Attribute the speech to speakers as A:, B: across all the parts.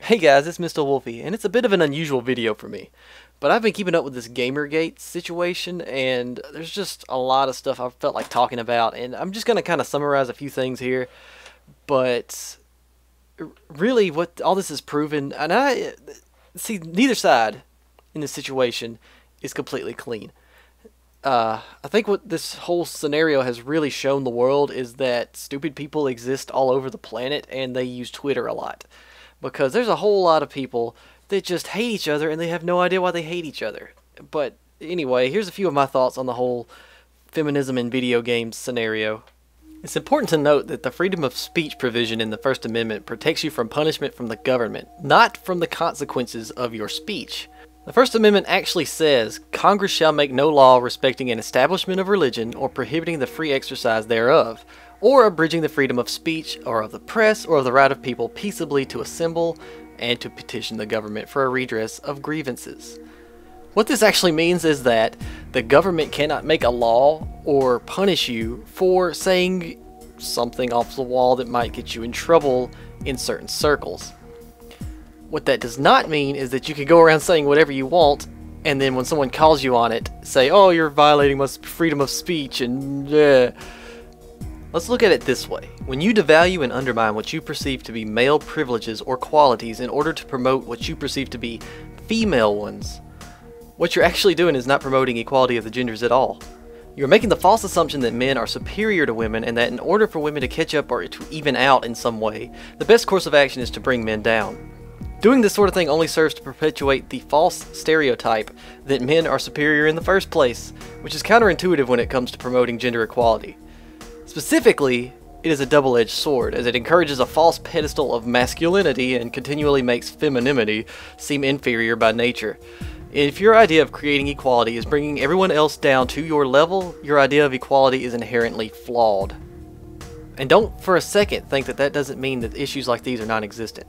A: Hey guys, it's Mr. Wolfie, and it's a bit of an unusual video for me. But I've been keeping up with this Gamergate situation, and there's just a lot of stuff I felt like talking about, and I'm just going to kind of summarize a few things here. But really what all this has proven, and I see neither side in this situation is completely clean. I think what this whole scenario has really shown the world is that stupid people exist all over the planet, and they use Twitter a lot. Because there's a whole lot of people that just hate each other and they have no idea why they hate each other. But anyway, here's a few of my thoughts on the whole feminism in video games scenario. It's important to note that the freedom of speech provision in the First Amendment protects you from punishment from the government, not from the consequences of your speech. The First Amendment actually says, Congress shall make no law respecting an establishment of religion or prohibiting the free exercise thereof, or abridging the freedom of speech, or of the press, or of the right of people peaceably to assemble and to petition the government for a redress of grievances. What this actually means is that the government cannot make a law or punish you for saying something off the wall that might get you in trouble in certain circles. What that does not mean is that you can go around saying whatever you want, and then when someone calls you on it, say, oh, you're violating my freedom of speech, and Let's look at it this way. When you devalue and undermine what you perceive to be male privileges or qualities in order to promote what you perceive to be female ones, what you're actually doing is not promoting equality of the genders at all. You're making the false assumption that men are superior to women and that in order for women to catch up or to even out in some way, the best course of action is to bring men down. Doing this sort of thing only serves to perpetuate the false stereotype that men are superior in the first place, which is counterintuitive when it comes to promoting gender equality. Specifically, it is a double-edged sword, as it encourages a false pedestal of masculinity and continually makes femininity seem inferior by nature. If your idea of creating equality is bringing everyone else down to your level, your idea of equality is inherently flawed. And don't for a second think that that doesn't mean that issues like these are non-existent.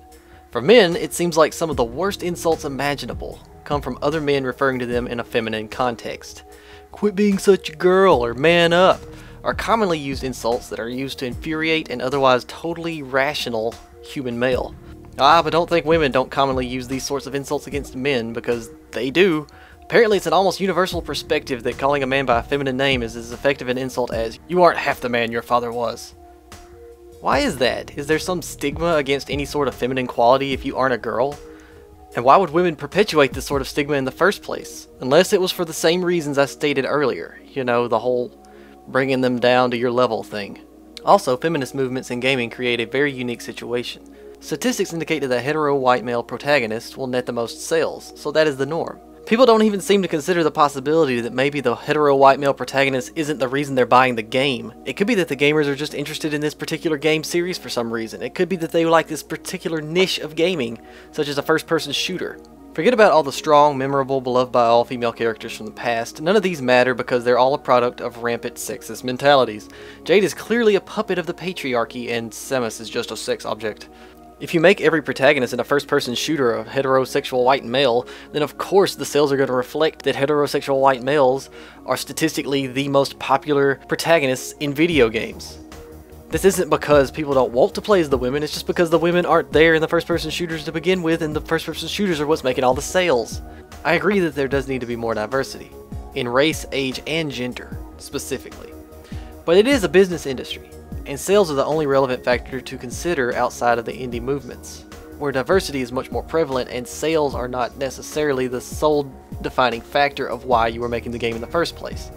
A: For men, it seems like some of the worst insults imaginable come from other men referring to them in a feminine context. Quit being such a girl, or man up, are commonly used insults that are used to infuriate an otherwise totally rational human male. But don't think women don't commonly use these sorts of insults against men, because they do. Apparently it's an almost universal perspective that calling a man by a feminine name is as effective an insult as, you aren't half the man your father was. Why is that? Is there some stigma against any sort of feminine quality if you aren't a girl? And why would women perpetuate this sort of stigma in the first place? Unless it was for the same reasons I stated earlier. You know, the whole bringing them down to your level thing. Also, feminist movements in gaming create a very unique situation. Statistics indicate that the hetero white male protagonist will net the most sales, so that is the norm. People don't even seem to consider the possibility that maybe the hetero white male protagonist isn't the reason they're buying the game. It could be that the gamers are just interested in this particular game series for some reason. It could be that they like this particular niche of gaming, such as a first-person shooter. Forget about all the strong, memorable, beloved by all female characters from the past. None of these matter because they're all a product of rampant sexist mentalities. Jade is clearly a puppet of the patriarchy, and Samus is just a sex object. If you make every protagonist in a first-person shooter a heterosexual white male, then of course the sales are going to reflect that heterosexual white males are statistically the most popular protagonists in video games. This isn't because people don't want to play as the women, it's just because the women aren't there in the first-person shooters to begin with, and the first-person shooters are what's making all the sales. I agree that there does need to be more diversity, in race, age, and gender, specifically. But it is a business industry, and sales are the only relevant factor to consider outside of the indie movements, where diversity is much more prevalent and sales are not necessarily the sole defining factor of why you were making the game in the first place.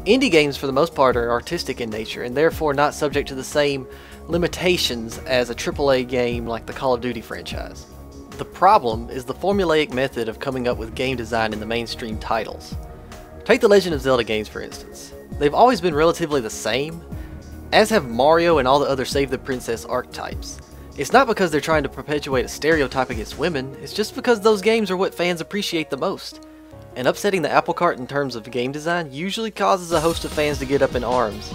A: Indie games for the most part are artistic in nature and therefore not subject to the same limitations as a AAA game like the Call of Duty franchise. The problem is the formulaic method of coming up with game design in the mainstream titles. Take the Legend of Zelda games for instance. They've always been relatively the same, as have Mario and all the other Save the Princess archetypes. It's not because they're trying to perpetuate a stereotype against women, it's just because those games are what fans appreciate the most. And upsetting the apple cart in terms of game design usually causes a host of fans to get up in arms.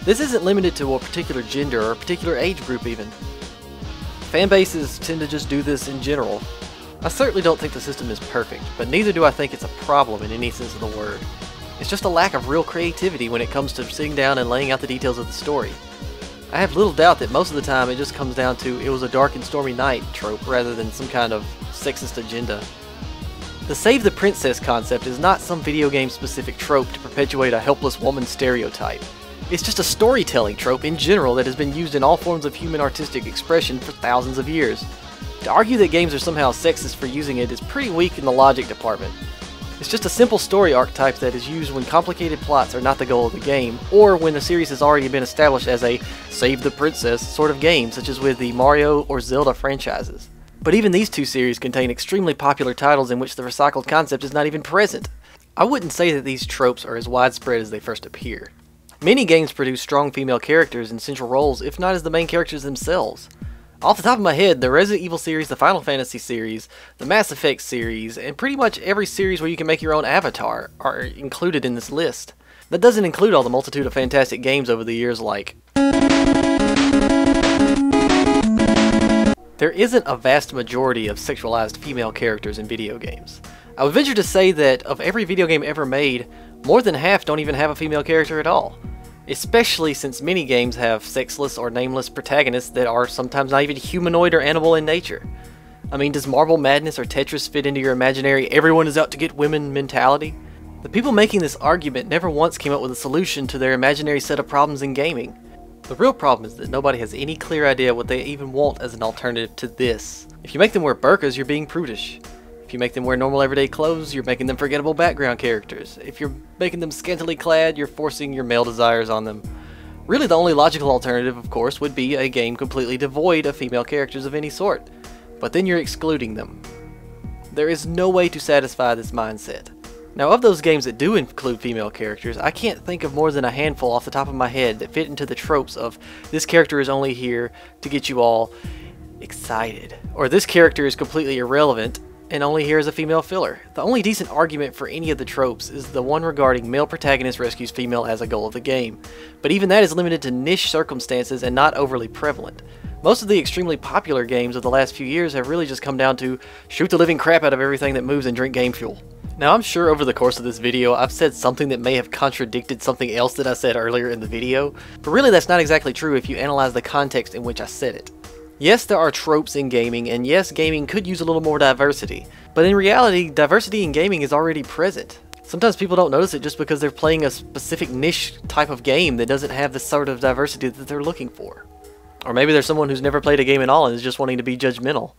A: This isn't limited to a particular gender or a particular age group even. Fan bases tend to just do this in general. I certainly don't think the system is perfect, but neither do I think it's a problem in any sense of the word. It's just a lack of real creativity when it comes to sitting down and laying out the details of the story. I have little doubt that most of the time it just comes down to "it was a dark and stormy night" trope rather than some kind of sexist agenda. The save the princess concept is not some video game specific trope to perpetuate a helpless woman stereotype. It's just a storytelling trope in general that has been used in all forms of human artistic expression for thousands of years. To argue that games are somehow sexist for using it is pretty weak in the logic department. It's just a simple story archetype that is used when complicated plots are not the goal of the game, or when a series has already been established as a save the princess sort of game, such as with the Mario or Zelda franchises. But even these two series contain extremely popular titles in which the recycled concept is not even present. I wouldn't say that these tropes are as widespread as they first appear. Many games produce strong female characters in central roles, if not as the main characters themselves. Off the top of my head, the Resident Evil series, the Final Fantasy series, the Mass Effect series, and pretty much every series where you can make your own avatar are included in this list. That doesn't include all the multitude of fantastic games over the years like... There isn't a vast majority of sexualized female characters in video games. I would venture to say that of every video game ever made, more than half don't even have a female character at all. Especially since many games have sexless or nameless protagonists that are sometimes not even humanoid or animal in nature. I mean, does Marble Madness or Tetris fit into your imaginary everyone is out to get women mentality? The people making this argument never once came up with a solution to their imaginary set of problems in gaming. The real problem is that nobody has any clear idea what they even want as an alternative to this. If you make them wear burqas, you're being prudish. If you make them wear normal everyday clothes, you're making them forgettable background characters. If you're making them scantily clad, you're forcing your male desires on them. Really, the only logical alternative, of course, would be a game completely devoid of female characters of any sort. But then you're excluding them. There is no way to satisfy this mindset. Now, of those games that do include female characters, I can't think of more than a handful off the top of my head that fit into the tropes of this character is only here to get you all excited, or this character is completely irrelevant and only here as a female filler. The only decent argument for any of the tropes is the one regarding male protagonist rescues female as a goal of the game, but even that is limited to niche circumstances and not overly prevalent. Most of the extremely popular games of the last few years have really just come down to shoot the living crap out of everything that moves and drink game fuel. Now, I'm sure over the course of this video I've said something that may have contradicted something else that I said earlier in the video, but really that's not exactly true if you analyze the context in which I said it. Yes, there are tropes in gaming, and yes, gaming could use a little more diversity, but in reality, diversity in gaming is already present. Sometimes people don't notice it just because they're playing a specific niche type of game that doesn't have the sort of diversity that they're looking for. Or maybe there's someone who's never played a game at all and is just wanting to be judgmental.